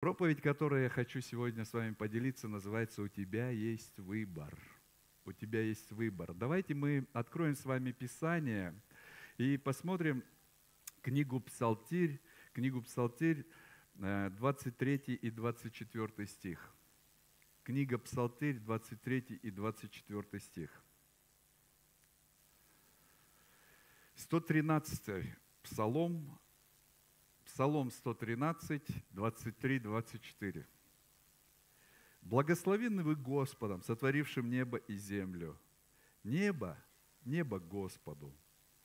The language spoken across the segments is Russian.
Проповедь, которой я хочу сегодня с вами поделиться, называется «У тебя есть выбор». У тебя есть выбор. Давайте мы откроем с вами Писание и посмотрим книгу Псалтирь, 23 и 24 стих. Книга Псалтирь, 23 и 24 стих. 113 Псалом, Псалом 113, 23-24. «Благословенны вы Господом, сотворившим небо и землю. Небо Господу,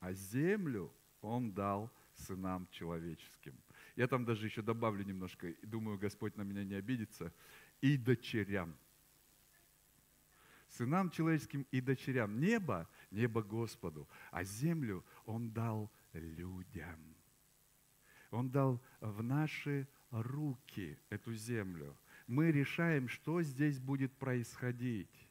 а землю Он дал сынам человеческим». Я там даже еще добавлю немножко, думаю, Господь на меня не обидится. «И дочерям». Сынам человеческим и дочерям. Небо Господу, а землю Он дал людям. Он дал в наши руки эту землю. Мы решаем, что здесь будет происходить.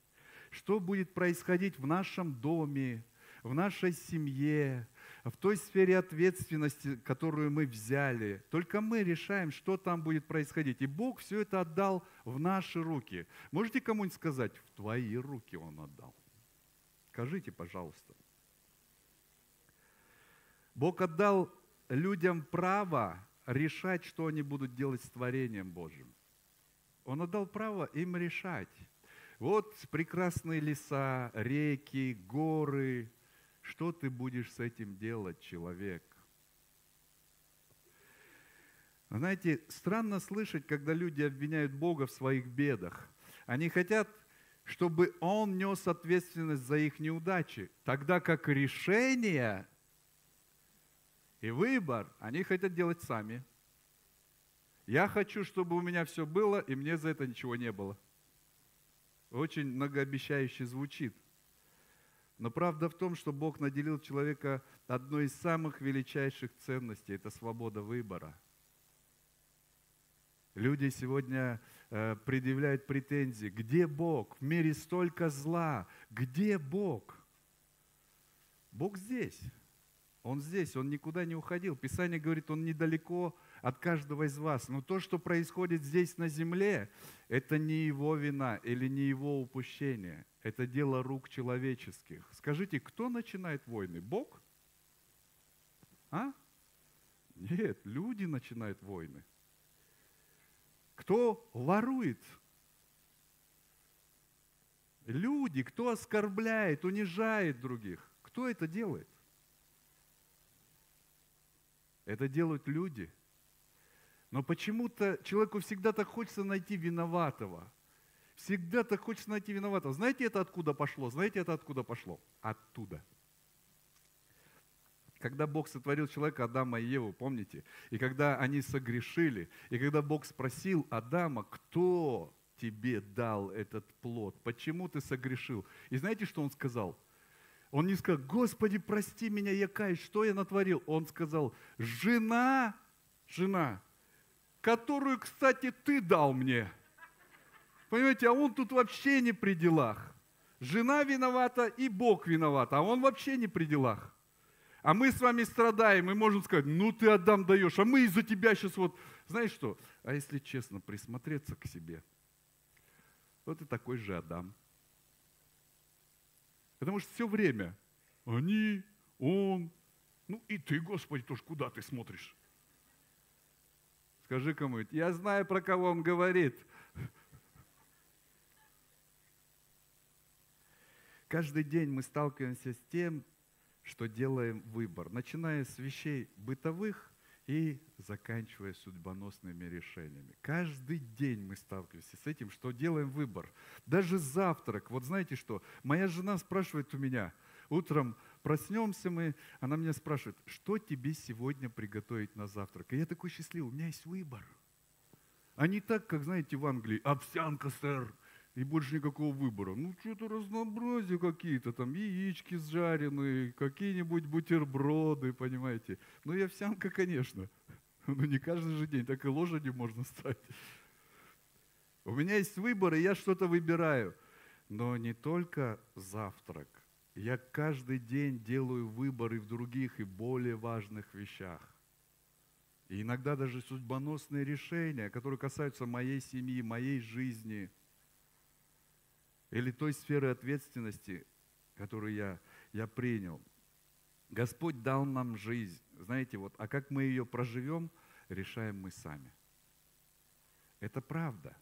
Что будет происходить в нашем доме, в нашей семье, в той сфере ответственности, которую мы взяли. Только мы решаем, что там будет происходить. И Бог все это отдал в наши руки. Можете кому-нибудь сказать, в твои руки Он отдал? Скажите, пожалуйста. Бог отдал людям право решать, что они будут делать с творением Божьим. Он отдал право им решать. Вот прекрасные леса, реки, горы. Что ты будешь с этим делать, человек? Знаете, странно слышать, когда люди обвиняют Бога в своих бедах. Они хотят, чтобы Он нес ответственность за их неудачи, тогда как решение и выбор они хотят делать сами. Я хочу, чтобы у меня все было, и мне за это ничего не было. Очень многообещающе звучит. Но правда в том, что Бог наделил человека одной из самых величайших ценностей – это свобода выбора. Люди сегодня предъявляют претензии. Где Бог? В мире столько зла. Где Бог? Бог здесь. Он здесь, Он никуда не уходил. Писание говорит, Он недалеко от каждого из вас. Но то, что происходит здесь на земле, это не Его вина или не Его упущение. Это дело рук человеческих. Скажите, кто начинает войны? Бог? А? Нет, люди начинают войны. Кто ворует? Люди. Кто оскорбляет, унижает других? Кто это делает? Это делают люди. Но почему-то человеку всегда так хочется найти виноватого. Всегда так хочется найти виноватого. Знаете, это откуда пошло? Оттуда. Когда Бог сотворил человека, Адама и Еву, помните? И когда они согрешили, и когда Бог спросил Адама, кто тебе дал этот плод? Почему ты согрешил? И знаете, что он сказал? Он не сказал, Господи, прости меня, я каюсь, что я натворил? Он сказал, жена, которую, кстати, ты дал мне. Понимаете, а он тут вообще не при делах. Жена виновата и Бог виноват, а он вообще не при делах. А мы с вами страдаем, и можем сказать, ну ты, Адам, даешь, а мы из-за тебя сейчас вот... Знаешь что? А если честно, присмотреться к себе, вот и такой же Адам. Потому что все время они, он, ну и ты, Господи, тоже куда ты смотришь? Скажи кому-нибудь, я знаю, про кого он говорит. Каждый день мы сталкиваемся с тем, что делаем выбор, начиная с вещей бытовых и заканчивая судьбоносными решениями. Каждый день мы сталкиваемся с этим, что делаем выбор. Даже завтрак. Вот знаете что? Моя жена спрашивает у меня, утром проснемся мы, она меня спрашивает, что тебе сегодня приготовить на завтрак? И я такой счастливый, у меня есть выбор. А не так, как, знаете, в Англии, овсянка, сэр, и больше никакого выбора. Ну, что-то разнообразие какие-то, там, яички сжаренные, какие-нибудь бутерброды, понимаете. Ну, и овсянка, конечно. Ну, не каждый же день, так и лошадью можно стать. У меня есть выбор, и я что-то выбираю. Но не только завтрак. Я каждый день делаю выборы в других и более важных вещах. И иногда даже судьбоносные решения, которые касаются моей семьи, моей жизни, или той сферы ответственности, которую я принял. Господь дал нам жизнь, знаете, вот, а как мы ее проживем, решаем мы сами. Это правда.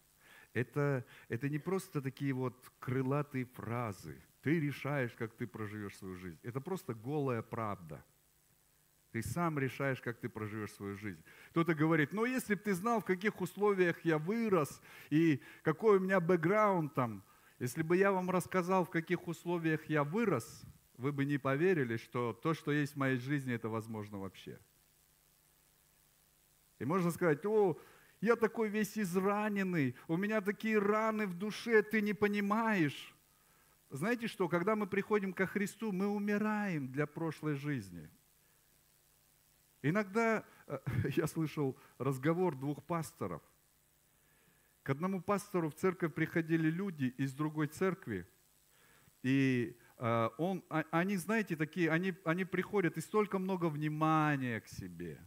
Это не просто такие вот крылатые фразы. Ты решаешь, как ты проживешь свою жизнь. Это просто голая правда. Ты сам решаешь, как ты проживешь свою жизнь. Кто-то говорит, ну если бы ты знал, в каких условиях я вырос, и какой у меня бэкграунд там, если бы я вам рассказал, в каких условиях я вырос, вы бы не поверили, что то, что есть в моей жизни, это возможно вообще. И можно сказать, о, я такой весь израненный, у меня такие раны в душе, ты не понимаешь. Знаете что, когда мы приходим ко Христу, мы умираем для прошлой жизни. Иногда я слышал разговор двух пасторов. К одному пастору в церковь приходили люди из другой церкви, и они, знаете, такие, они приходят, и столько много внимания к себе.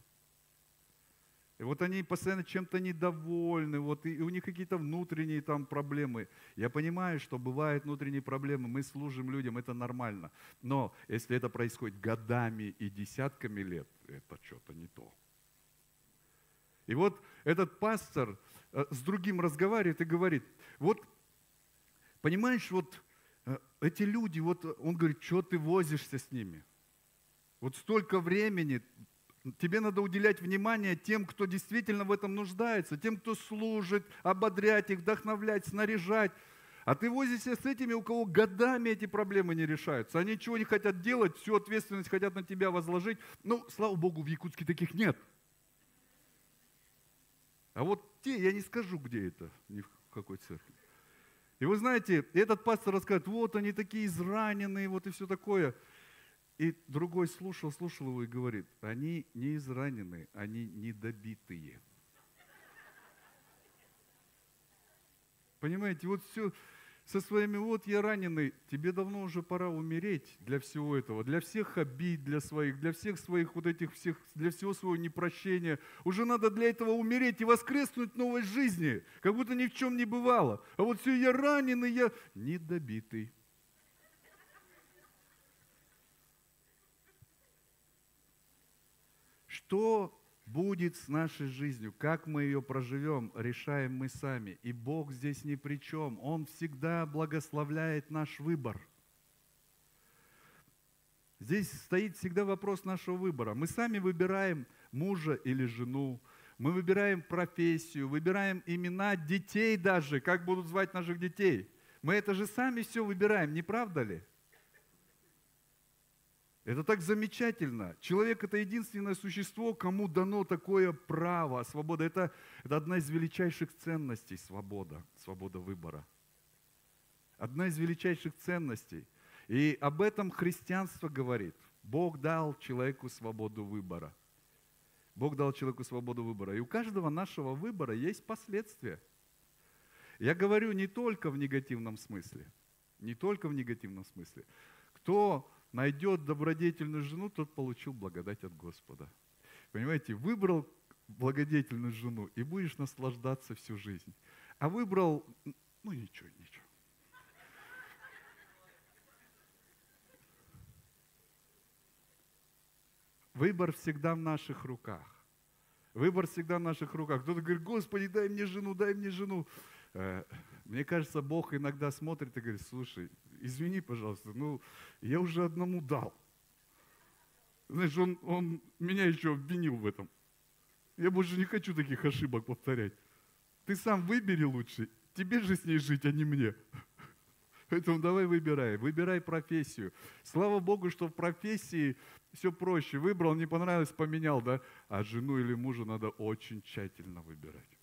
И вот они постоянно чем-то недовольны, вот, и у них какие-то внутренние там проблемы. Я понимаю, что бывают внутренние проблемы, мы служим людям, это нормально. Но если это происходит годами и десятками лет, это что-то не то. И вот этот пастор с другим разговаривает и говорит, вот, понимаешь, вот эти люди, вот он говорит, что ты возишься с ними? Вот столько времени, тебе надо уделять внимание тем, кто действительно в этом нуждается, тем, кто служит, ободрять их, вдохновлять, снаряжать. А ты возишься с этими, у кого годами эти проблемы не решаются. Они ничего не хотят делать, всю ответственность хотят на тебя возложить. Ну, слава Богу, в Якутске таких нет. А вот те, я не скажу, где это, ни в какой церкви. И вы знаете, этот пастор рассказывает, вот они такие израненные, вот и все такое. И другой слушал его и говорит, они не израненные, они недобитые. Понимаете, вот все со своими, вот я раненый, тебе давно уже пора умереть для всего этого, для всех обид, для всех своих вот этих всех, для всего своего непрощения. Уже надо для этого умереть и воскреснуть в новой жизни, как будто ни в чем не бывало. А вот все, я раненый, я недобитый. Что будет с нашей жизнью, как мы ее проживем, решаем мы сами. И Бог здесь ни при чем. Он всегда благословляет наш выбор. Здесь стоит всегда вопрос нашего выбора. Мы сами выбираем мужа или жену, мы выбираем профессию, выбираем имена детей даже, как будут звать наших детей. Мы это же сами все выбираем, не правда ли? Это так замечательно. Человек – это единственное существо, кому дано такое право, свобода. Это одна из величайших ценностей – свобода выбора. Одна из величайших ценностей. И об этом христианство говорит. Бог дал человеку свободу выбора. Бог дал человеку свободу выбора. И у каждого нашего выбора есть последствия. Я говорю не только в негативном смысле. Не только в негативном смысле. Кто найдет добродетельную жену, тот получил благодать от Господа. Понимаете, выбрал благодетельную жену и будешь наслаждаться всю жизнь. А выбрал, ну ничего. Выбор всегда в наших руках. Выбор всегда в наших руках. Кто-то говорит, Господи, дай мне жену, дай мне жену. Мне кажется, Бог иногда смотрит и говорит, слушай, извини, пожалуйста, ну, я уже одному дал. Знаешь, он меня еще обвинил в этом. Я больше не хочу таких ошибок повторять. Ты сам выбери лучше, тебе же с ней жить, а не мне. Поэтому давай выбирай. Выбирай профессию. Слава Богу, что в профессии все проще. Выбрал, не понравилось, поменял, да? А жену или мужа надо очень тщательно выбирать.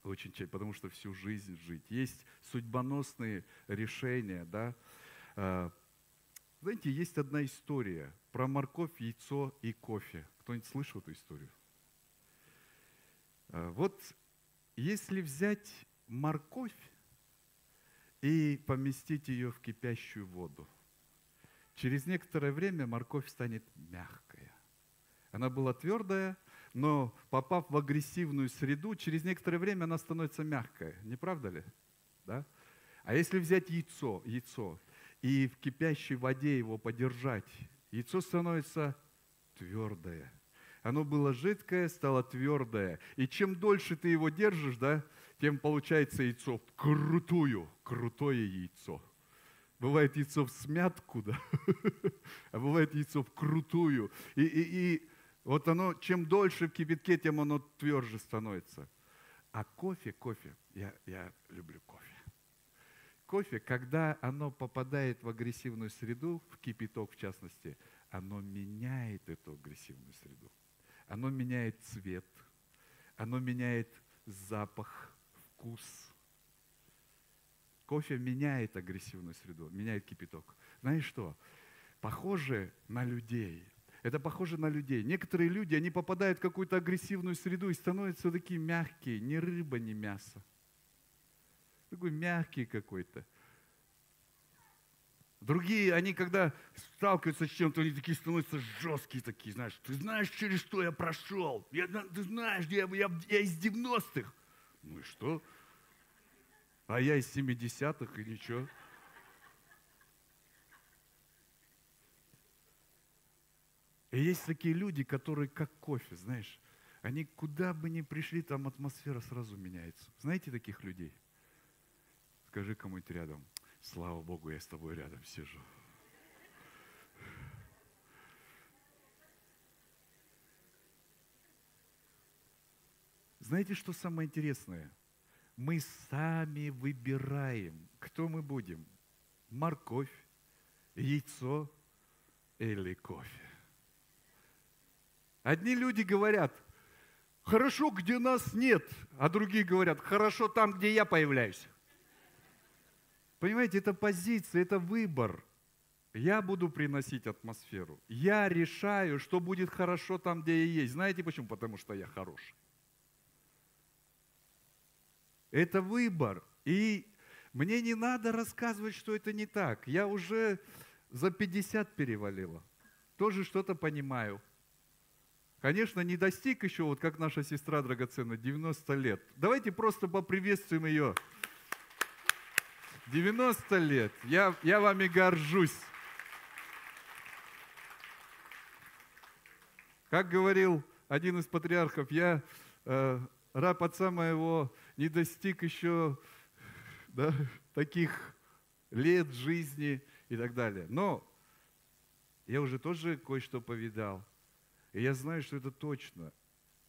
Очень тщательно, потому что всю жизнь жить. Есть судьбоносные решения, да? Знаете, есть одна история про морковь, яйцо и кофе. Кто-нибудь слышал эту историю? Вот если взять морковь и поместить ее в кипящую воду, через некоторое время морковь станет мягкая. Она была твердая, но попав в агрессивную среду, через некоторое время она становится мягкой. Не правда ли? Да? А если взять яйцо, и в кипящей воде его подержать, яйцо становится твердое. Оно было жидкое, стало твердое. И чем дольше ты его держишь, да, тем получается яйцо крутое яйцо. Бывает яйцо в смятку, да, а бывает яйцо в крутую. И вот оно, чем дольше в кипятке, тем оно тверже становится. А кофе, я люблю кофе. Кофе, когда оно попадает в агрессивную среду, в кипяток в частности, оно меняет эту агрессивную среду. Оно меняет цвет, оно меняет запах, вкус. Кофе меняет агрессивную среду, меняет кипяток. Знаешь что? Похоже на людей. Это похоже на людей. Некоторые люди, они попадают в какую-то агрессивную среду и становятся такие мягкие, ни рыба, ни мясо. Такой мягкий какой-то. Другие, они когда сталкиваются с чем-то, они такие становятся жесткие такие, знаешь. Ты знаешь, через что я прошел? Ты знаешь, я из 90-х. Ну и что? А я из 70-х, и ничего. И есть такие люди, которые как кофе, знаешь. Они куда бы ни пришли, там атмосфера сразу меняется. Знаете таких людей? Скажи кому-нибудь рядом. Слава Богу, я с тобой рядом сижу. Знаете, что самое интересное? Мы сами выбираем, кто мы будем. Морковь, яйцо или кофе. Одни люди говорят, хорошо, где нас нет, а другие говорят, хорошо там, где я появляюсь. Понимаете, это позиция, это выбор. Я буду приносить атмосферу. Я решаю, что будет хорошо там, где я есть. Знаете почему? Потому что я хороший. Это выбор. И мне не надо рассказывать, что это не так. Я уже за 50 перевалила. Тоже что-то понимаю. Конечно, не достиг еще, вот как наша сестра драгоценная, 90 лет. Давайте просто поприветствуем ее. 90 лет. Я вами горжусь. Как говорил один из патриархов, я раб отца моего не достиг еще таких лет жизни и так далее. Но я уже тоже кое-что повидал. И я знаю, что это точно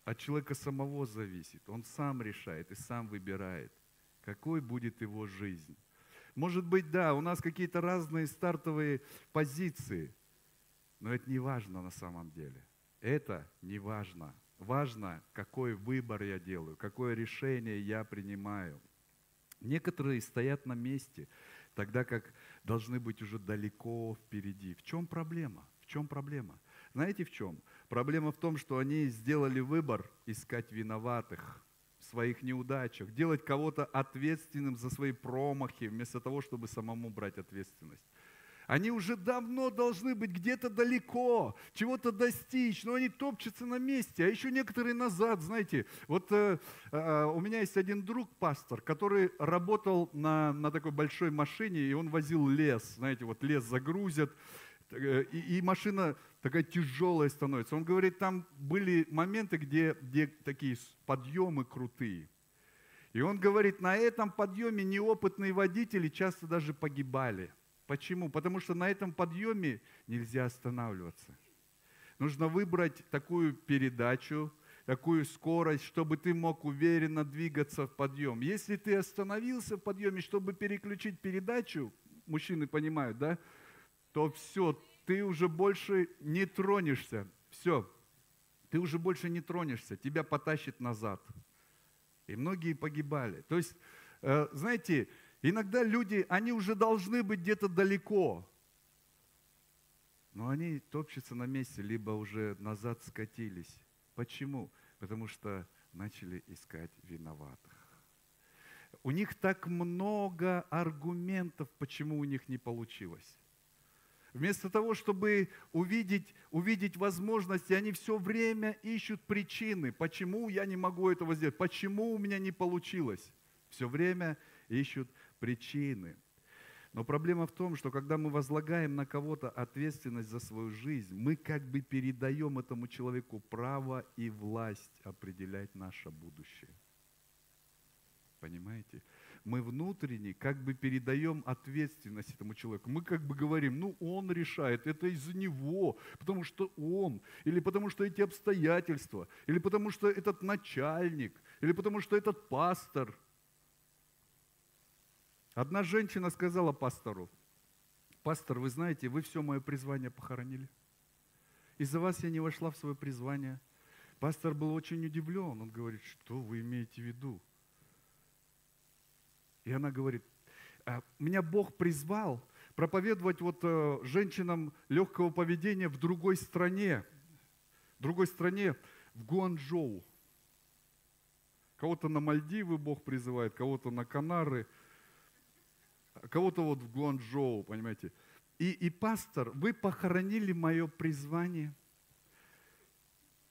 от человека самого зависит. Он сам решает и сам выбирает, какой будет его жизнь. Может быть, да, у нас какие-то разные стартовые позиции, но это не важно на самом деле. Это не важно. Важно, какой выбор я делаю, какое решение я принимаю. Некоторые стоят на месте, тогда как должны быть уже далеко впереди. В чем проблема? В чем проблема? Знаете в чем? Проблема в том, что они сделали выбор искать виноватых в своих неудачах, делать кого-то ответственным за свои промахи, вместо того, чтобы самому брать ответственность. Они уже давно должны быть где-то далеко, чего-то достичь, но они топчутся на месте, а еще некоторые назад, знаете. Вот у меня есть один друг, пастор, который работал на такой большой машине, и он возил лес, знаете, вот лес загрузят, и машина такая тяжелая становится. Он говорит, там были моменты, где такие подъемы крутые. И он говорит, на этом подъеме неопытные водители часто даже погибали. Почему? Потому что на этом подъеме нельзя останавливаться. Нужно выбрать такую передачу, такую скорость, чтобы ты мог уверенно двигаться в подъем. Если ты остановился в подъеме, чтобы переключить передачу, мужчины понимают, да? То все, ты уже больше не тронешься. Все, ты уже больше не тронешься, тебя потащит назад. И многие погибали. То есть, знаете, иногда люди, они уже должны быть где-то далеко, но они топчутся на месте, либо уже назад скатились. Почему? Потому что начали искать виноватых. У них так много аргументов, почему у них не получилось. Вместо того, чтобы увидеть возможности, они все время ищут причины, почему я не могу этого сделать, почему у меня не получилось. Все время ищут причины. Но проблема в том, что когда мы возлагаем на кого-то ответственность за свою жизнь, мы как бы передаем этому человеку право и власть определять наше будущее. Понимаете? Мы внутренне как бы передаем ответственность этому человеку. Мы как бы говорим, ну он решает, это из-за него, потому что он, или потому что эти обстоятельства, или потому что этот начальник, или потому что этот пастор. Одна женщина сказала пастору: пастор, вы знаете, вы все мое призвание похоронили. Из-за вас я не вошла в свое призвание. Пастор был очень удивлен. Он говорит, что вы имеете в виду? И она говорит, меня Бог призвал проповедовать женщинам легкого поведения в другой стране, в Гуанчжоу. Кого-то на Мальдивы Бог призывает, кого-то на Канары, кого-то в Гуанчжоу, понимаете. И пастор, вы похоронили мое призвание.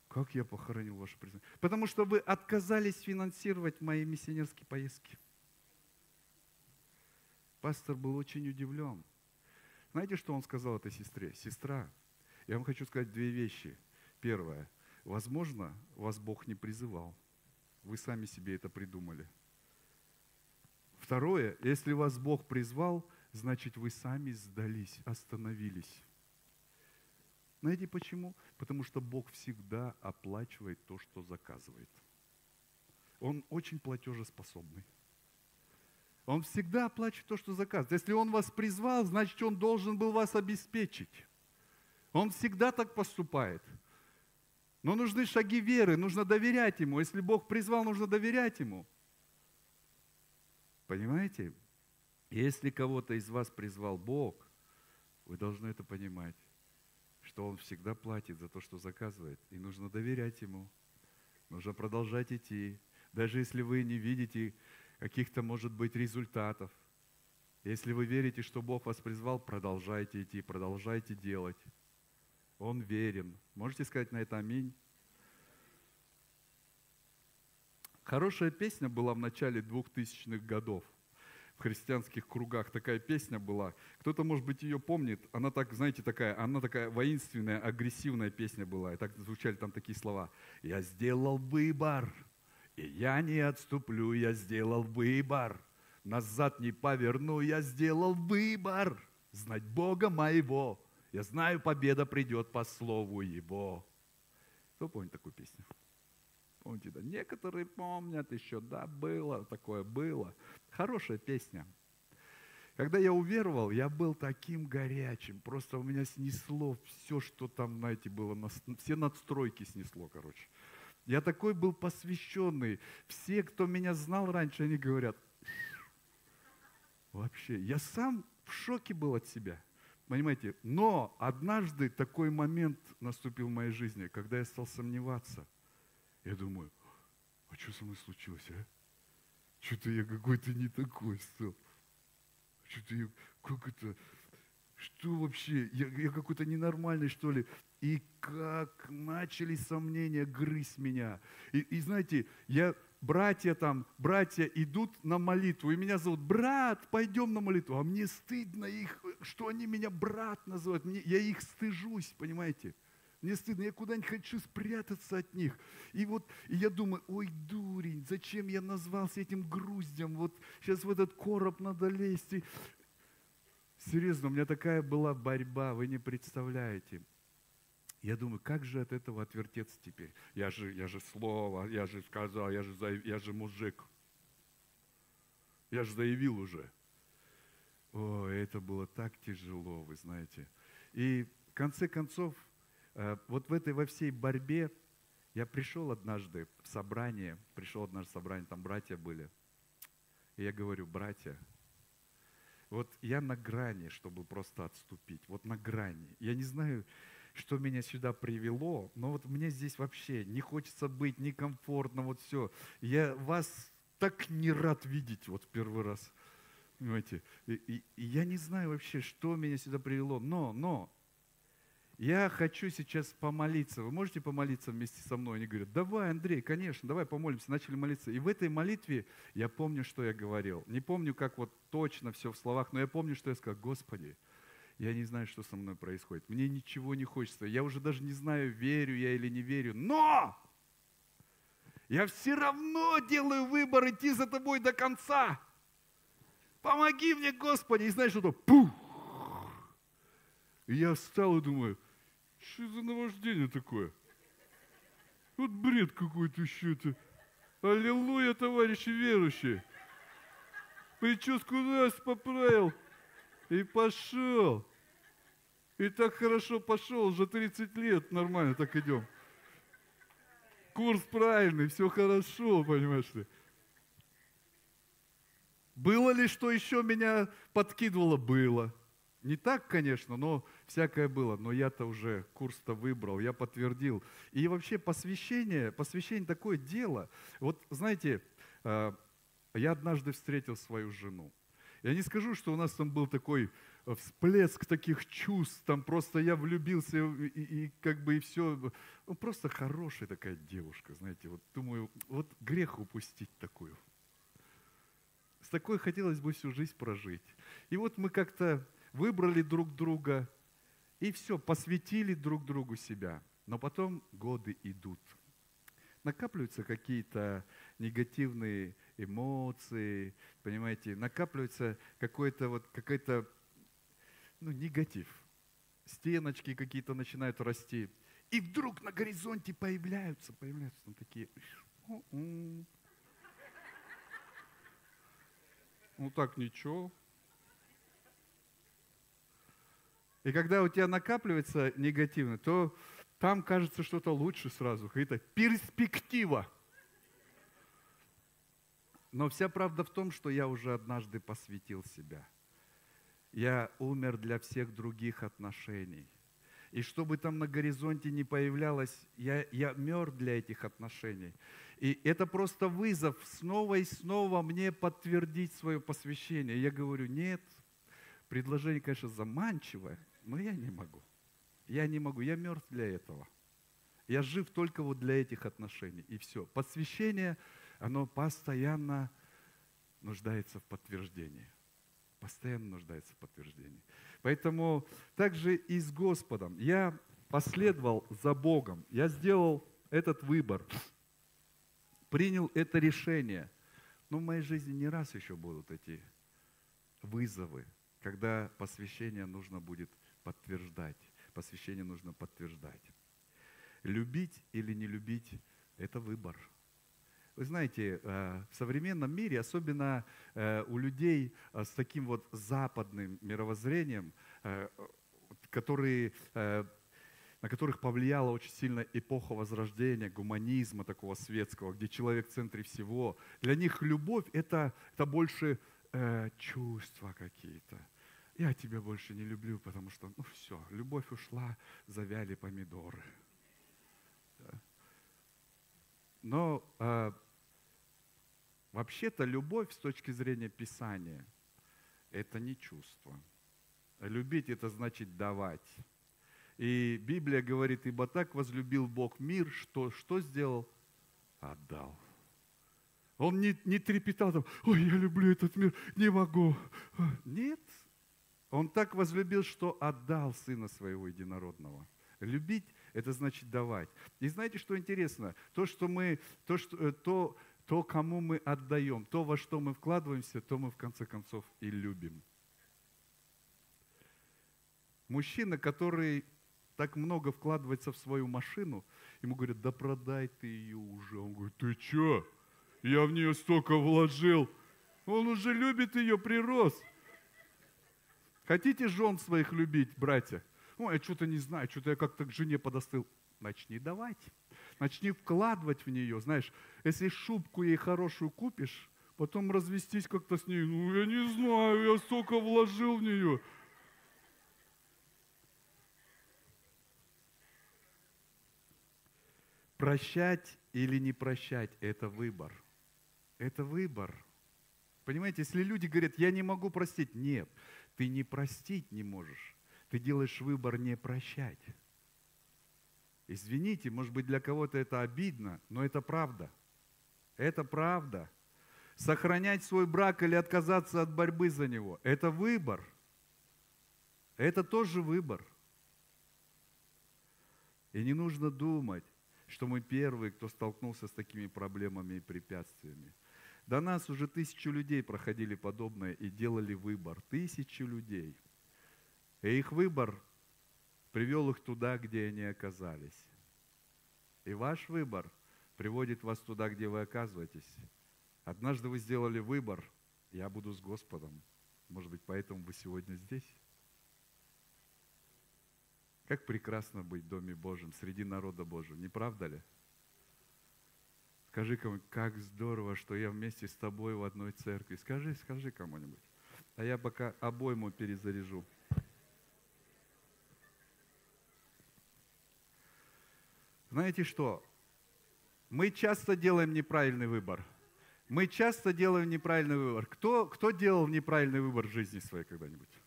Как я похоронил ваше призвание? Потому что вы отказались финансировать мои миссионерские поездки. Пастор был очень удивлен. Знаете, что он сказал этой сестре? Сестра, я вам хочу сказать две вещи. Первое. Возможно, вас Бог не призывал. Вы сами себе это придумали. Второе. Если вас Бог призвал, значит, вы сами сдались, остановились. Знаете почему? Потому что Бог всегда оплачивает то, что заказывает. Он очень платежеспособный. Он всегда оплачивает то, что заказывает. Если Он вас призвал, значит, Он должен был вас обеспечить. Он всегда так поступает. Но нужны шаги веры, нужно доверять Ему. Если Бог призвал, нужно доверять Ему. Понимаете? Если кого-то из вас призвал Бог, вы должны это понимать, что Он всегда платит за то, что заказывает. И нужно доверять Ему. Нужно продолжать идти. Даже если вы не видите каких-то, может быть, результатов. Если вы верите, что Бог вас призвал, продолжайте идти, продолжайте делать. Он верен. Можете сказать на это аминь? Хорошая песня была в начале 2000-х годов. В христианских кругах такая песня была. Кто-то, может быть, ее помнит. Она так, знаете, она такая воинственная, агрессивная песня была. И так звучали там такие слова. «Я сделал выбор, и я не отступлю, я сделал выбор. Назад не поверну, я сделал выбор. Знать Бога моего, я знаю, победа придет по слову Его». Кто помнит такую песню? Помните, да? Некоторые помнят еще, да, было, такое было. Хорошая песня. Когда я уверовал, я был таким горячим. Просто у меня снесло все, что там, знаете, было. Все надстройки снесло, короче. Я такой был посвященный. Все, кто меня знал раньше, они говорят, вообще, я сам в шоке был от себя. Понимаете? Но однажды такой момент наступил в моей жизни, когда я стал сомневаться. Я думаю, а что со мной случилось, а? Что-то я какой-то не такой стал. Что-то я, как это, что вообще, я какой-то ненормальный, что ли? И как начали сомнения грызть меня. И знаете, братья идут на молитву, и меня зовут, брат, пойдем на молитву. А мне стыдно их, что они меня брат называют. Я их стыжусь, понимаете? Мне стыдно, я куда-нибудь хочу спрятаться от них. И я думаю, ой, дурень, зачем я назвался этим груздем? Вот сейчас в этот короб надо лезть. Серьезно, у меня такая была борьба, вы не представляете. Я думаю, как же от этого отвертеться теперь? Я же слово, я же сказал, я же мужик. Я же заявил уже. О, это было так тяжело, вы знаете. И в конце концов, во всей борьбе я пришел однажды в собрание, там братья были. И я говорю, братья, вот я на грани, чтобы просто отступить, вот на грани. Я не знаю, что меня сюда привело, но вот мне здесь вообще не хочется быть, некомфортно, вот все. Я вас так не рад видеть вот в первый раз. Понимаете? И я не знаю вообще, что меня сюда привело, но я хочу сейчас помолиться. Вы можете помолиться вместе со мной? Они говорят, давай, Андрей, конечно, давай помолимся. Начали молиться. И в этой молитве я помню, что я говорил. Не помню, как вот точно все в словах, но я помню, что я сказал, Господи, я не знаю, что со мной происходит. Мне ничего не хочется. Я уже даже не знаю, верю я или не верю. Но я все равно делаю выбор идти за тобой до конца. Помоги мне, Господи. И знаешь, что-то пух. И я встал и думаю, что за наваждение такое? Вот бред какой-то еще это. Аллилуйя, товарищи верующие. Прическу раз поправил и пошел. И так хорошо пошел, уже 30 лет нормально так идем. Курс правильный, все хорошо, понимаешь ты. Было ли, что еще меня подкидывало? Было. Не так, конечно, но всякое было. Но я-то уже курс-то выбрал, я подтвердил. И вообще посвящение такое дело. Вот знаете, я однажды встретил свою жену. Я не скажу, что у нас там был такой всплеск таких чувств, там просто я влюбился и как бы и все. Ну, просто хорошая такая девушка, знаете. Вот думаю, вот грех упустить такую. С такой хотелось бы всю жизнь прожить. И вот мы как-то выбрали друг друга и все, посвятили друг другу себя. Но потом годы идут. Накапливаются какие-то негативные эмоции, понимаете, накапливается какой-то негатив. Стеночки какие-то начинают расти. И вдруг на горизонте появляются там такие... Ну так ничего. И когда у тебя накапливается негативно, то там кажется что-то лучше сразу, какая-то перспектива. Но вся правда в том, что я уже однажды посвятил себя. Я умер для всех других отношений. И что бы там на горизонте ни появлялось, я мертв для этих отношений. И это просто вызов снова и снова мне подтвердить свое посвящение. Я говорю, нет, предложение, конечно, заманчивое, но я не могу. Я не могу, я мертв для этого. Я жив только вот для этих отношений. И все. Посвящение, оно постоянно нуждается в подтверждении. Постоянно нуждается в подтверждении. Поэтому также и с Господом. Я последовал за Богом. Я сделал этот выбор. Принял это решение. Но в моей жизни не раз еще будут эти вызовы, когда посвящение нужно будет подтверждать. Посвящение нужно подтверждать. Любить или не любить – это выбор. Вы знаете, в современном мире, особенно у людей с таким вот западным мировоззрением, на которых повлияла очень сильно эпоха Возрождения, гуманизма такого светского, где человек в центре всего, для них любовь – это больше чувства какие-то. Я тебя больше не люблю, потому что, все, любовь ушла, завяли помидоры. Но вообще-то любовь с точки зрения Писания – это не чувство. Любить – это значит давать. И Библия говорит, ибо так возлюбил Бог мир, что сделал? Отдал. Он не трепетал там, ой, я люблю этот мир, не могу. Нет. Он так возлюбил, что отдал Сына Своего Единородного. Любить – это значит давать. И знаете, что интересно? То, кому мы отдаем, то, во что мы вкладываемся, то мы в конце концов и любим. Мужчина, который так много вкладывается в свою машину, ему говорят, да продай ты ее уже. Он говорит, ты что? Я в нее столько вложил. Он уже любит ее, прирос. Хотите жен своих любить, братья? Ой, я что-то не знаю, что-то я как-то к жене подостыл. Начни давать. Начни вкладывать в нее. Знаешь, если шубку ей хорошую купишь, потом развестись как-то с ней. Ну, я не знаю, я столько вложил в нее. Прощать или не прощать – это выбор. Это выбор. Понимаете, если люди говорят, я не могу простить. Нет, ты не простить не можешь. Ты делаешь выбор не прощать. Извините, может быть, для кого-то это обидно, но это правда. Это правда. Сохранять свой брак или отказаться от борьбы за него – это выбор. Это тоже выбор. И не нужно думать, что мы первые, кто столкнулся с такими проблемами и препятствиями. До нас уже 1000 людей проходили подобное и делали выбор. 1000 людей. И их выбор привел их туда, где они оказались. И ваш выбор приводит вас туда, где вы оказываетесь. Однажды вы сделали выбор, я буду с Господом. Может быть, поэтому вы сегодня здесь? Как прекрасно быть в Доме Божьем, среди народа Божьего, не правда ли? Скажи кому-нибудь, как здорово, что я вместе с тобой в одной церкви. Скажи кому-нибудь. А я пока обойму перезаряжу. Знаете что? Мы часто делаем неправильный выбор. Мы часто делаем неправильный выбор. Кто делал неправильный выбор в жизни своей когда-нибудь?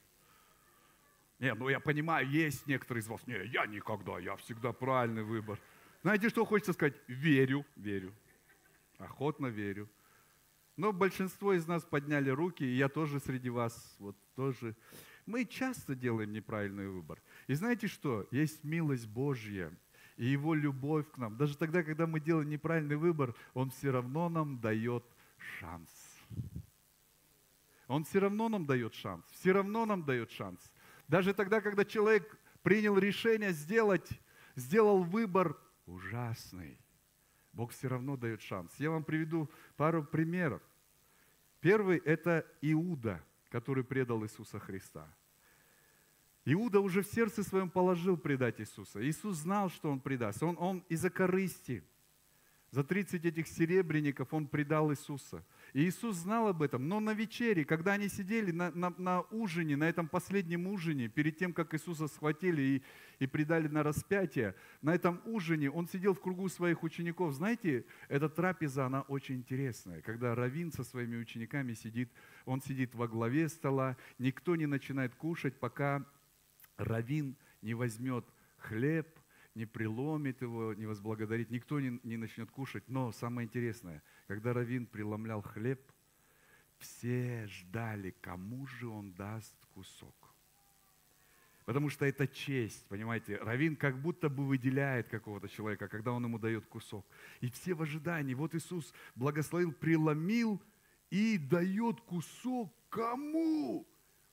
Не, ну я понимаю, есть некоторые из вас. Не, я никогда, я всегда правильный выбор. Знаете, что хочется сказать? Верю. Охотно верю. Но большинство из нас подняли руки, и я тоже среди вас, вот тоже. Мы часто делаем неправильный выбор. И знаете что? Есть милость Божья и Его любовь к нам. Даже тогда, когда мы делаем неправильный выбор, Он все равно нам дает шанс. Он все равно нам дает шанс. Все равно нам дает шанс. Даже тогда, когда человек принял решение сделал выбор ужасный, Бог все равно дает шанс. Я вам приведу пару примеров. Первый – это Иуда, который предал Иисуса Христа. Иуда уже в сердце своем положил предать Иисуса. Иисус знал, что Он предаст. Он из-за корысти. За 30 этих серебряников Он предал Иисуса. И Иисус знал об этом. Но на вечере, когда они сидели на ужине, на этом последнем ужине, перед тем, как Иисуса схватили и предали на распятие, на этом ужине Он сидел в кругу своих учеников. Знаете, эта трапеза, она очень интересная. Когда раввин со своими учениками сидит, он сидит во главе стола, никто не начинает кушать, пока раввин не возьмет хлеб, не преломит его, не возблагодарит, никто не начнет кушать. Но самое интересное, когда раввин преломлял хлеб, все ждали, кому же он даст кусок. Потому что это честь, понимаете. Раввин как будто бы выделяет какого-то человека, когда он ему дает кусок. И все в ожидании. Вот Иисус благословил, преломил и дает кусок кому?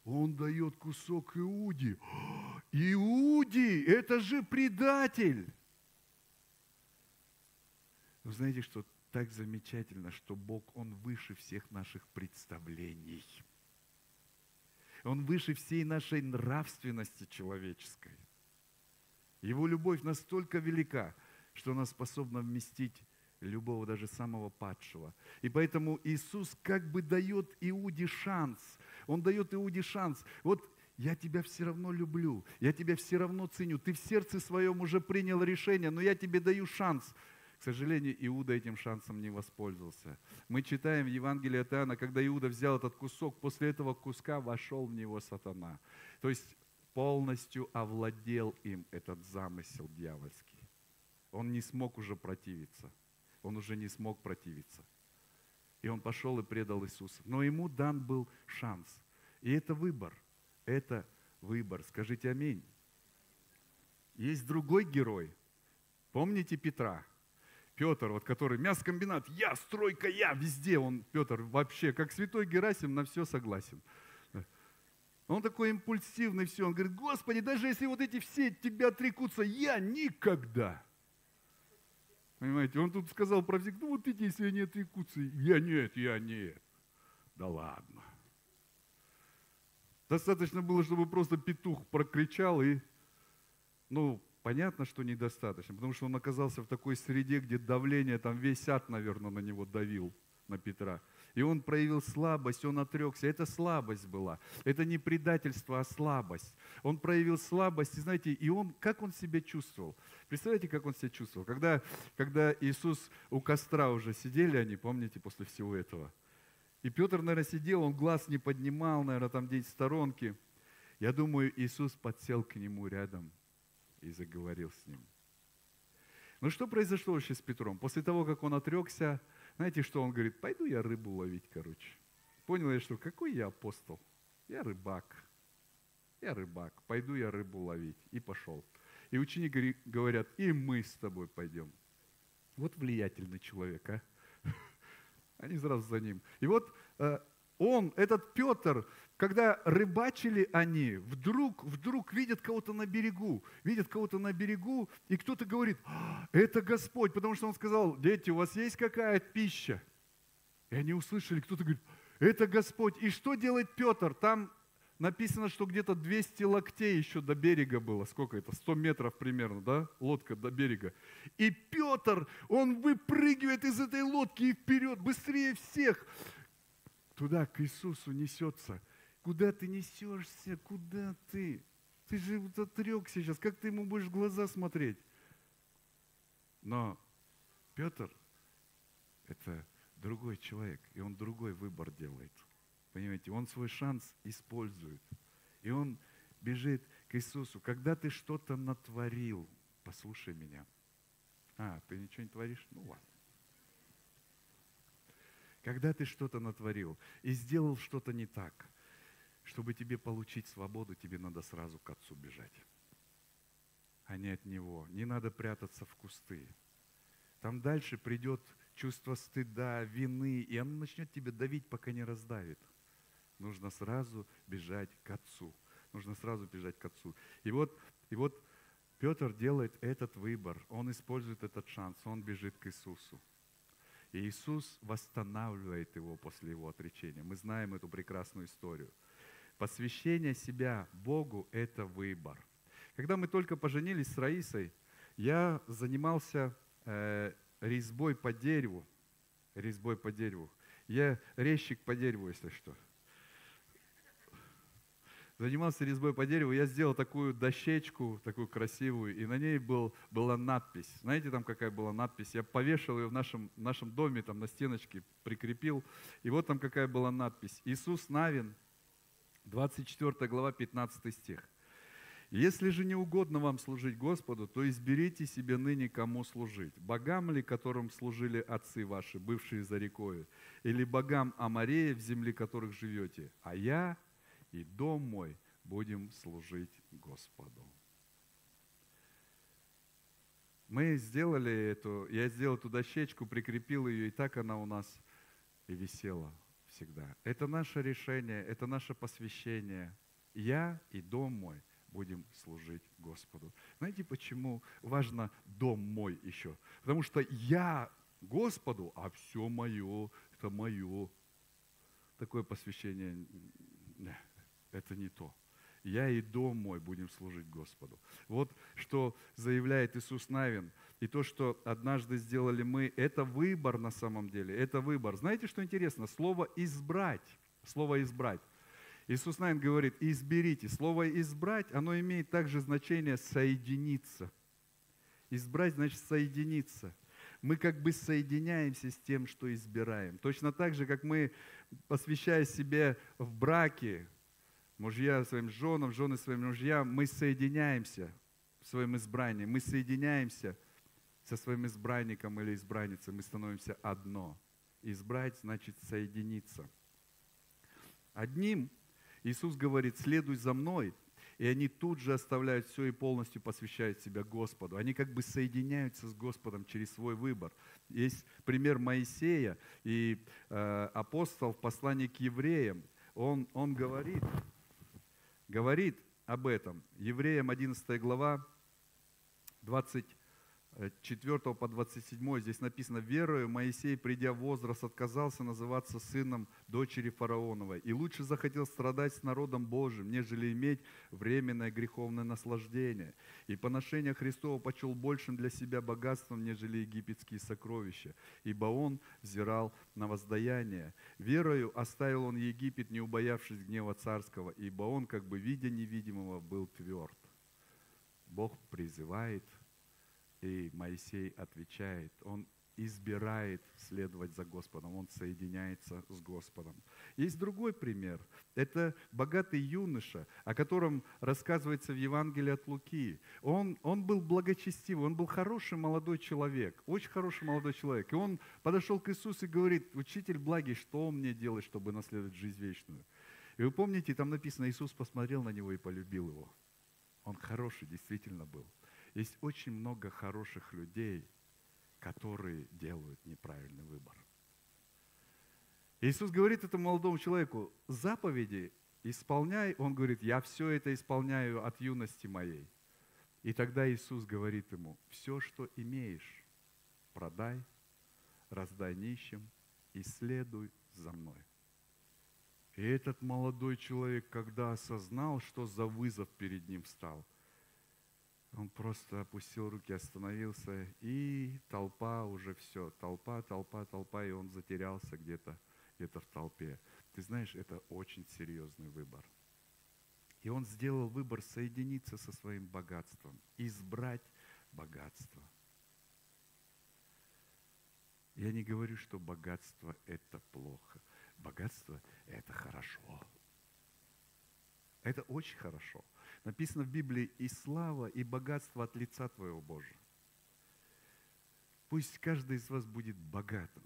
Он дает кусок Иуде. Иуде, это же предатель. Вы знаете, что так замечательно, что Бог, Он выше всех наших представлений. Он выше всей нашей нравственности человеческой. Его любовь настолько велика, что она способна вместить любого, даже самого падшего. И поэтому Иисус как бы дает Иуде шанс. Он дает Иуде шанс. Вот я тебя все равно люблю, я тебя все равно ценю. Ты в сердце своем уже принял решение, но я тебе даю шанс. К сожалению, Иуда этим шансом не воспользовался. Мы читаем в Евангелии от Иоанна, когда Иуда взял этот кусок, после этого куска вошел в него сатана. То есть полностью овладел им этот замысел дьявольский. Он не смог уже противиться. Он уже не смог противиться. И он пошел и предал Иисуса. Но ему дан был шанс. И это выбор. Это выбор. Скажите аминь. Есть другой герой. Помните Петра? Петр, вот который мясокомбинат, я, стройка, я, везде. Петр вообще, как святой Герасим, на все согласен. Он такой импульсивный, все. Он говорит, Господи, даже если вот эти все тебя отрекутся, я никогда. Понимаете, он тут сказал про всех, ну вот эти, если они отрекутся, я нет. Да ладно. Достаточно было, чтобы просто петух прокричал и, понятно, что недостаточно, потому что он оказался в такой среде, где давление, там весь ад, наверное, на него давил, на Петра. И он проявил слабость, он отрекся. Это слабость была. Это не предательство, а слабость. Он проявил слабость, и знаете, как он себя чувствовал? Представляете, как он себя чувствовал? Когда Иисус у костра уже сидели они, помните, после всего этого? И Петр, наверное, сидел, он глаз не поднимал, наверное, там где-то в сторонке. Я думаю, Иисус подсел к нему рядом и заговорил с ним. Ну что произошло вообще с Петром? После того, как он отрекся, знаете, что он говорит? Пойду я рыбу ловить, короче. Понял я, что какой я апостол? Я рыбак. Я рыбак. Пойду я рыбу ловить. И пошел. И ученики говорят, и мы с тобой пойдем. Вот влиятельный человек, а? Они сразу за ним. И вот он, этот Петр, когда рыбачили они, вдруг видят кого-то на берегу. Видят кого-то на берегу, и кто-то говорит, это Господь, потому что он сказал, дети, у вас есть какая-то пища? И они услышали, кто-то говорит, это Господь. И что делает Петр? Там написано, что где-то 200 локтей еще до берега было. Сколько это? 100 метров примерно, да? Лодка до берега. И Петр, он выпрыгивает из этой лодки и вперед, быстрее всех. Туда, к Иисусу несется. Куда ты несешься? Куда ты? Ты же вот отрекся сейчас. Как ты ему будешь в глаза смотреть? Но Петр – это другой человек, и он другой выбор делает. Понимаете, он свой шанс использует. И он бежит к Иисусу. Когда ты что-то натворил, послушай меня. Ты ничего не творишь? Ну ладно. Когда ты что-то натворил и сделал что-то не так, чтобы тебе получить свободу, тебе надо сразу к Отцу бежать, а не от Него. Не надо прятаться в кусты. Там дальше придет чувство стыда, вины, и оно начнет тебя давить, пока не раздавит. Нужно сразу бежать к Отцу. Нужно сразу бежать к Отцу. И вот Петр делает этот выбор. Он использует этот шанс. Он бежит к Иисусу. И Иисус восстанавливает его после его отречения. Мы знаем эту прекрасную историю. Посвящение себя Богу – это выбор. Когда мы только поженились с Раисой, я занимался резьбой по дереву. Резьбой по дереву. Я резчик по дереву, если что. Занимался резьбой по дереву, я сделал такую дощечку, такую красивую, и на ней была надпись. Знаете, там какая была надпись? Я повешал ее в нашем доме, там на стеночке прикрепил, и вот там какая была надпись. Иисус Навин, 24 глава, 15 стих. «Если же не угодно вам служить Господу, то изберите себе ныне, кому служить. Богам ли, которым служили отцы ваши, бывшие за рекою, или богам Аморея, в земле которых живете, а я и дом мой будем служить Господу». Я сделал эту дощечку, прикрепил ее, и так она у нас и висела всегда. Это наше решение, это наше посвящение. Я и дом мой будем служить Господу. Знаете, почему важно дом мой еще? Потому что я Господу, а все мое, это мое. Такое посвящение, это не то. Я и дом мой будем служить Господу. Вот что заявляет Иисус Навин. И то, что однажды сделали мы, это выбор на самом деле. Это выбор. Знаете, что интересно? Слово «избрать». Слово «избрать». Иисус Навин говорит, изберите. Слово избрать, оно имеет также значение соединиться. Избрать значит соединиться. Мы как бы соединяемся с тем, что избираем. Точно так же, как мы, посвящая себе в браке, мужья своим женам, жены своим мужьям, мы соединяемся в своем избрании. Мы соединяемся со своим избранником или избранницей. Мы становимся одно. Избрать значит соединиться. Одним Иисус говорит, следуй за мной, и они тут же оставляют все и полностью посвящают себя Господу. Они как бы соединяются с Господом через свой выбор. Есть пример Моисея, и апостол в послании к евреям, он говорит об этом. Евреям 11 глава, 24 по 27, здесь написано, «Верою Моисей, придя в возраст, отказался называться сыном дочери фараоновой, и лучше захотел страдать с народом Божиим, нежели иметь временное греховное наслаждение. И поношение Христова почел большим для себя богатством, нежели египетские сокровища, ибо он взирал на воздаяние. Верою оставил он Египет, не убоявшись гнева царского, ибо он, как бы видя невидимого, был тверд». Бог призывает, и Моисей отвечает. Он избирает следовать за Господом, он соединяется с Господом. Есть другой пример. Это богатый юноша, о котором рассказывается в Евангелии от Луки. Он был благочестивый, он был хороший молодой человек, очень хороший молодой человек. И он подошел к Иисусу и говорит: «Учитель благий, что мне делать, чтобы наследовать жизнь вечную?» И вы помните, там написано, Иисус посмотрел на него и полюбил его. Он хороший действительно был. Есть очень много хороших людей, которые делают неправильный выбор. Иисус говорит этому молодому человеку: заповеди исполняй. Он говорит: я все это исполняю от юности моей. И тогда Иисус говорит ему: все, что имеешь, продай, раздай нищим и следуй за мной. И этот молодой человек, когда осознал, что за вызов перед ним встал, он просто опустил руки, остановился, и толпа уже все, толпа, и он затерялся где-то в толпе. Ты знаешь, это очень серьезный выбор. И он сделал выбор соединиться со своим богатством, избрать богатство. Я не говорю, что богатство – это плохо. Богатство – это хорошо. Это очень хорошо. Написано в Библии: и слава, и богатство от лица Твоего, Боже. Пусть каждый из вас будет богатым.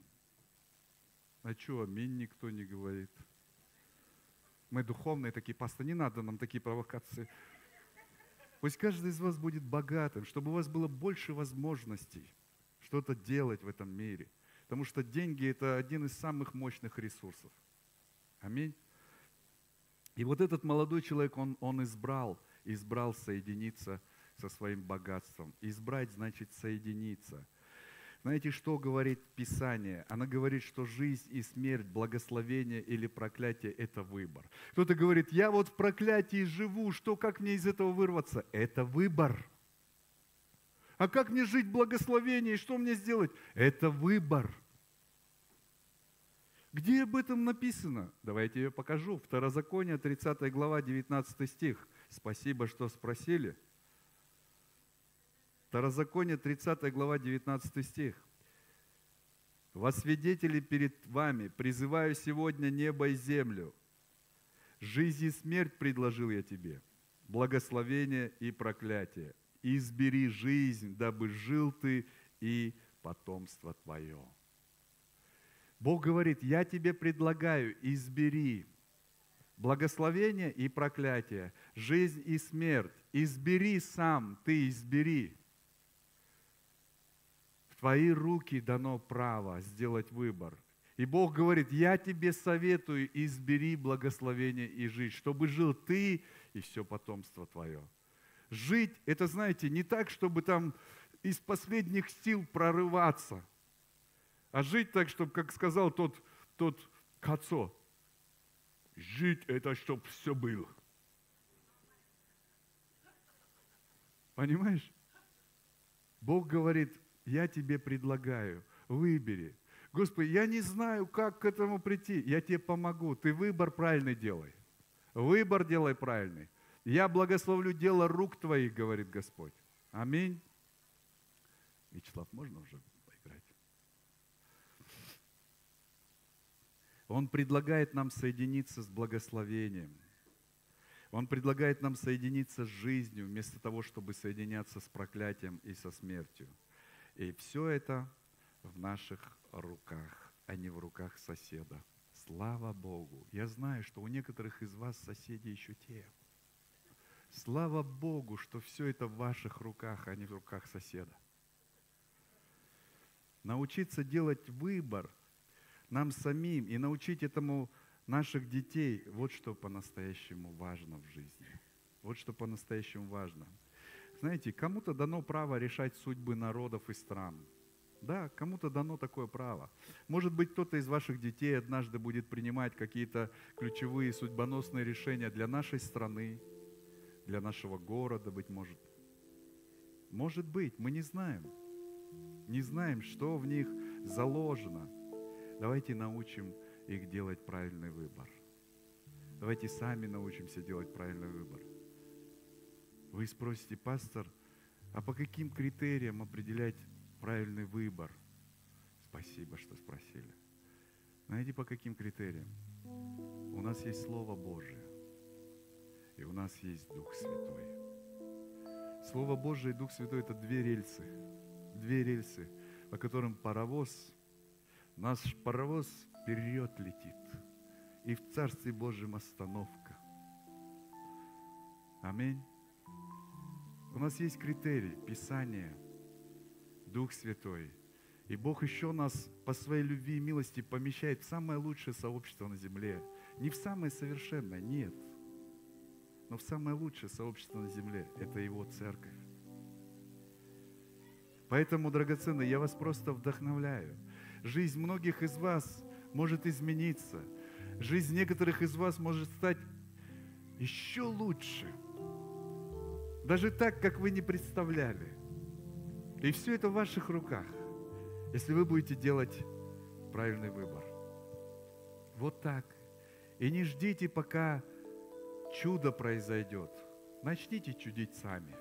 А что, аминь никто не говорит? Мы духовные такие, пастор, не надо нам такие провокации. Пусть каждый из вас будет богатым, чтобы у вас было больше возможностей что-то делать в этом мире. Потому что деньги – это один из самых мощных ресурсов. Аминь. И вот этот молодой человек, он избрал соединиться со своим богатством. Избрать значит соединиться. Знаете, что говорит Писание? Оно говорит, что жизнь и смерть, благословение или проклятие – это выбор. Кто-то говорит: я вот в проклятии живу, как мне из этого вырваться? Это выбор. А как мне жить в благословении? Что мне сделать? Это выбор. Где об этом написано? Давайте я покажу. Второзаконие, 30 глава, 19 стих. Спасибо, что спросили. Второзаконие, 30 глава, 19 стих. «Во свидетели перед вами призываю сегодня небо и землю. Жизнь и смерть предложил я тебе, благословение и проклятие. Избери жизнь, дабы жил ты и потомство твое». Бог говорит: я тебе предлагаю, избери благословение и проклятие, жизнь и смерть. Избери сам, ты избери. В твои руки дано право сделать выбор. И Бог говорит: я тебе советую, избери благословение и жизнь, чтобы жил ты и все потомство твое. Жить, это, знаете, не так, чтобы там из последних сил прорываться, а жить так, чтобы, как сказал тот Кацо, жить это, чтобы все было. Понимаешь? Бог говорит: я тебе предлагаю, выбери. Господи, я не знаю, как к этому прийти. Я тебе помогу. Ты выбор правильный делай. Выбор делай правильный. Я благословлю дело рук твоих, говорит Господь. Аминь. Вячеслав, можно уже поиграть? Он предлагает нам соединиться с благословением. Он предлагает нам соединиться с жизнью, вместо того, чтобы соединяться с проклятием и со смертью. И все это в наших руках, а не в руках соседа. Слава Богу! Я знаю, что у некоторых из вас соседи еще те. Слава Богу, что все это в ваших руках, а не в руках соседа. Научиться делать выбор нам самим и научить этому наших детей, вот что по-настоящему важно в жизни. Вот что по-настоящему важно. Знаете, кому-то дано право решать судьбы народов и стран. Да, кому-то дано такое право. Может быть, кто-то из ваших детей однажды будет принимать какие-то ключевые судьбоносные решения для нашей страны, для нашего города, быть может. Может быть, мы не знаем. Не знаем, что в них заложено. Давайте научим их делать правильный выбор. Давайте сами научимся делать правильный выбор. Вы спросите: пастор, а по каким критериям определять правильный выбор? Спасибо, что спросили. Знаете, по каким критериям? У нас есть Слово Божие, и у нас есть Дух Святой. Слово Божие и Дух Святой – это две рельсы, по которым наш паровоз вперед летит, и в Царстве Божьем остановка. Аминь. У нас есть критерий, Писание, Дух Святой. И Бог еще нас по своей любви и милости помещает в самое лучшее сообщество на земле. Не в самое совершенное, нет. Но в самое лучшее сообщество на земле. Это Его церковь. Поэтому, драгоценные, я вас просто вдохновляю. Жизнь многих из вас может измениться. Жизнь некоторых из вас может стать еще лучше. Даже так, как вы не представляли. И все это в ваших руках, если вы будете делать правильный выбор. Вот так. И не ждите, пока чудо произойдет. Начните чудить сами.